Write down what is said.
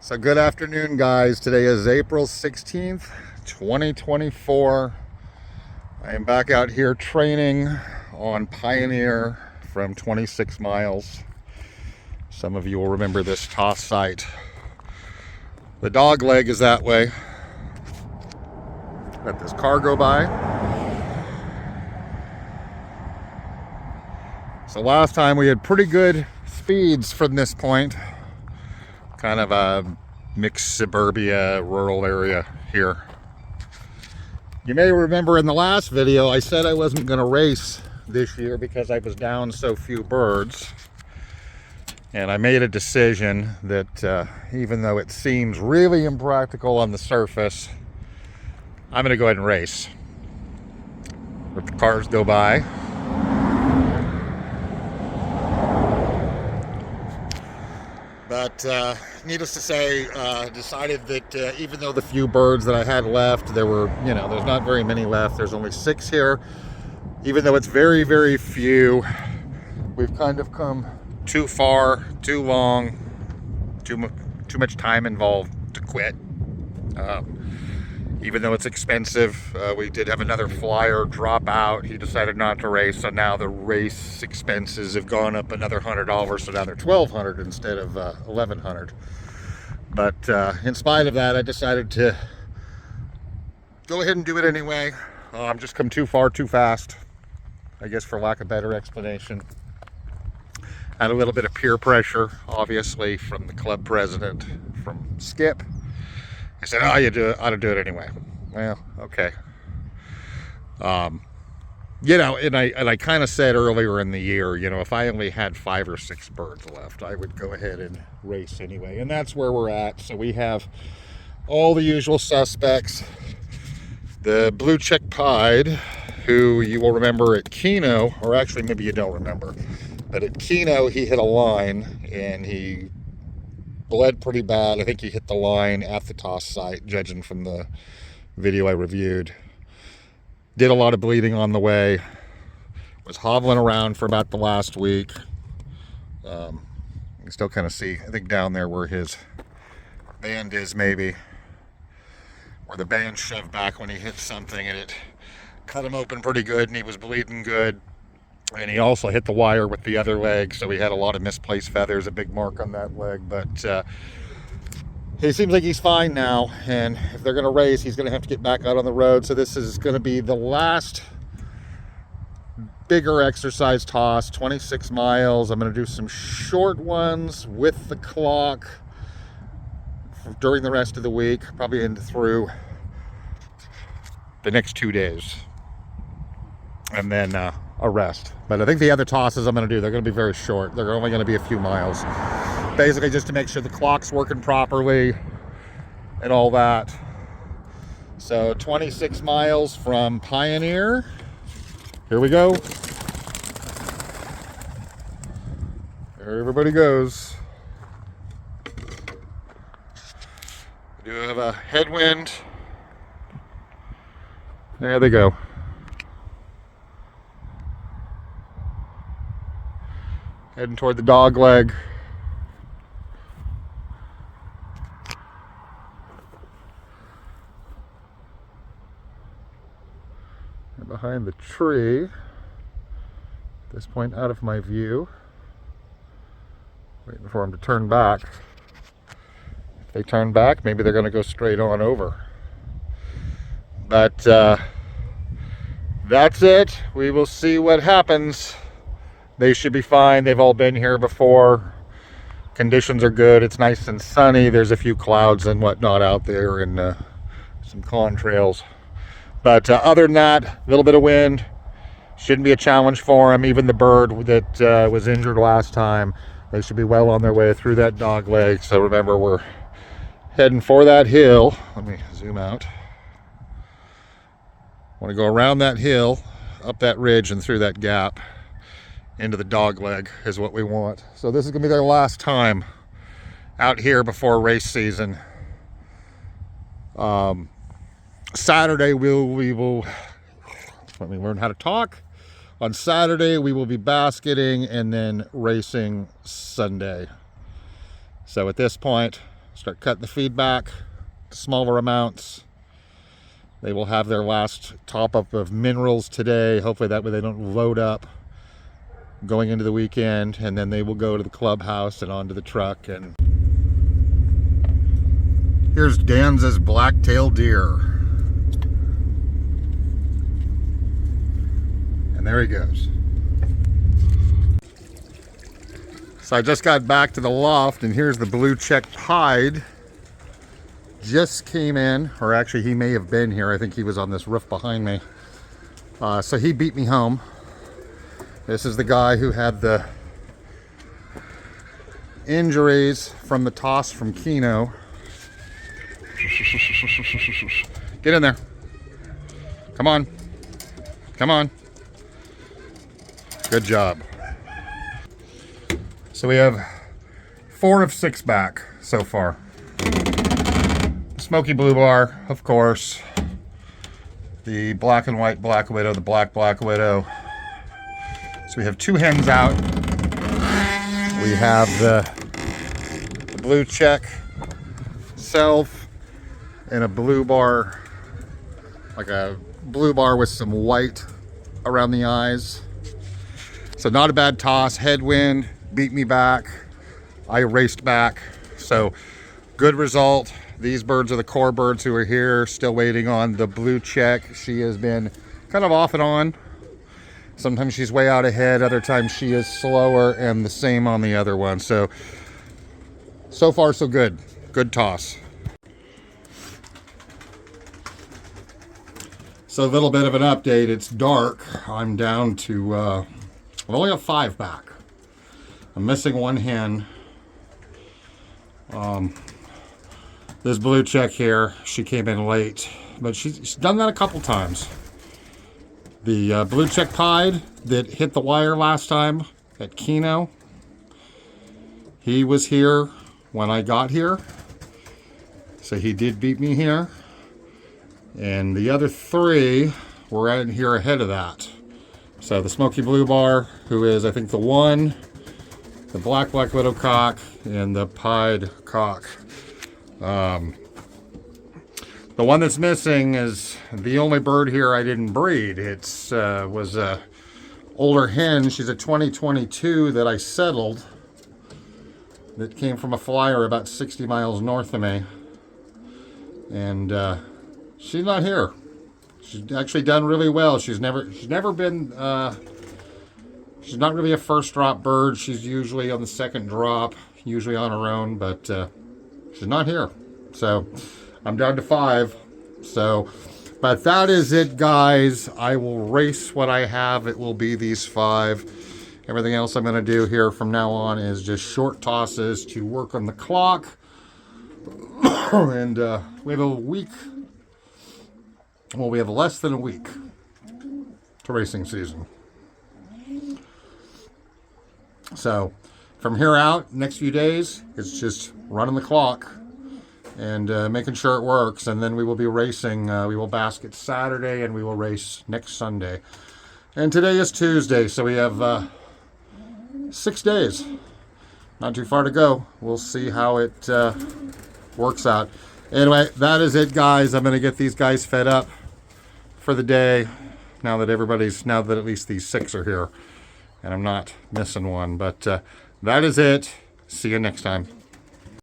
So good afternoon, guys. Today is April 16th, 2024. I am back out here training on Pioneer from 26 miles. Some of you will remember this toss site. The dog leg is that way. Let this car go by. So last time we had pretty good speeds from this point. Kind of a mixed suburbia rural area here. You may remember in the last video I said I wasn't going to race this year because I was down so few birds, and I made a decision that even though it seems really impractical on the surface, I'm going to go ahead and race. Let the cars go by. But needless to say, decided that even though the few birds that I had left, there's not very many left. There's only 6 here. Even though it's very, very few, we've kind of come too far, too long, too much time involved to quit. Even though it's expensive, we did have another flyer drop out. He decided not to race, so now the race expenses have gone up another $100, so now they're $1,200 instead of $1,100. But in spite of that, I decided to go ahead and do it anyway. I'm just come too far, too fast, I guess, for lack of better explanation. Had a little bit of peer pressure, obviously, from the club president, from Skip. I said, "Oh, you ought to do it anyway." Well, okay. And I kind of said earlier in the year, if I only had 5 or 6 birds left, I would go ahead and race anyway. And that's where we're at. So we have all the usual suspects. The blue chick pied, who you will remember at Keno, or actually maybe you don't remember, but at Keno he hit a line and he bled pretty bad. I think he hit the line at the toss site, judging from the video I reviewed. Did a lot of bleeding on the way. Was hobbling around for about the last week. You can still kind of see, I think down there where his band is, maybe. Where the band shoved back when he hit something, and it cut him open pretty good, and he was bleeding good. And he also hit the wire with the other leg, so he had a lot of misplaced feathers, a big mark on that leg. But he seems like he's fine now, and if they're going to race, he's going to have to get back out on the road. So this is going to be the last bigger exercise toss, 26 miles. I'm going to do some short ones with the clock during the rest of the week, probably through the next 2 days. And then a rest. But I think the other tosses I'm going to do, they're going to be very short. They're only going to be a few miles. Basically just to make sure the clock's working properly and all that. So 26 miles from Pioneer. Here we go. There everybody goes. We do have a headwind. There they go. Heading toward the dog leg. And behind the tree, at this point out of my view, waiting for them to turn back. If they turn back, maybe they're going to go straight on over. But that's it. We will see what happens. They should be fine. They've all been here before. Conditions are good. It's nice and sunny. There's a few clouds and whatnot out there, and some contrails. But other than that, a little bit of wind. Shouldn't be a challenge for them. Even the bird that was injured last time, they should be well on their way through that dog leg. So remember, we're heading for that hill. Let me zoom out. Want to go around that hill, up that ridge, and through that gap. Into the dog leg is what we want. So this is gonna be their last time out here before race season. Saturday we will let me learn how to talk. On Saturday we will be basketing and then racing Sunday. So at this point, Start cutting the feed back to smaller amounts. They will have their last top up of minerals today. Hopefully that way they don't load up going into the weekend, and then they will go to the clubhouse and onto the truck. And here's Danza's black-tailed deer. And there he goes. So I just got back to the loft, and here's the blue-checked pied. Just came in, or actually he may have been here. I think he was on this roof behind me. So he beat me home. This is the guy who had the injuries from the toss from Keno. Get in there. Come on. Come on. Good job. So we have 4 of 6 back so far. Smoky blue bar, of course. The black and white black widow, the black widow. So we have 2 hens out. We have the blue check self and a blue bar, like a blue bar with some white around the eyes. So not a bad toss. Headwind beat me back. I raced back. So good result. These birds are the core birds who are here. Still waiting on the blue check. She has been kind of off and on. Sometimes she's way out ahead. Other times she is slower, and the same on the other one. So far so good. Good toss. So a little bit of an update. It's dark. I'm down to, I only have 5 back. I'm missing 1 hen. This blue check here, she came in late, but she's done that a couple times. The blue check pied that hit the wire last time at Keno, he was here when I got here, so he did beat me here. And the other 3 were out here ahead of that. So the smoky blue bar, who is I think the one, the black widow cock, and the pied cock. The one that's missing is the only bird here I didn't breed. It's was a older hen. She's a 2022 that I settled. That came from a flyer about 60 miles north of me, and she's not here. She's actually done really well. She's never been. She's not really a first drop bird. She's usually on the second drop, usually on her own, but she's not here. So I'm down to 5. So, but that is it, guys. I will race what I have. It will be these 5. Everything else I'm going to do here from now on is just short tosses to work on the clock. And we have a week. Well, we have less than a week to racing season. So from here out, next few days, it's just running the clock and making sure it works. And then we will be racing. We will basket Saturday, and we will race next Sunday. And today is Tuesday, so we have 6 days. Not too far to go. We'll see how it works out. Anyway, that is it, guys. I'm going to get these guys fed up for the day now that at least these 6 are here. And I'm not missing one. But that is it. See you next time.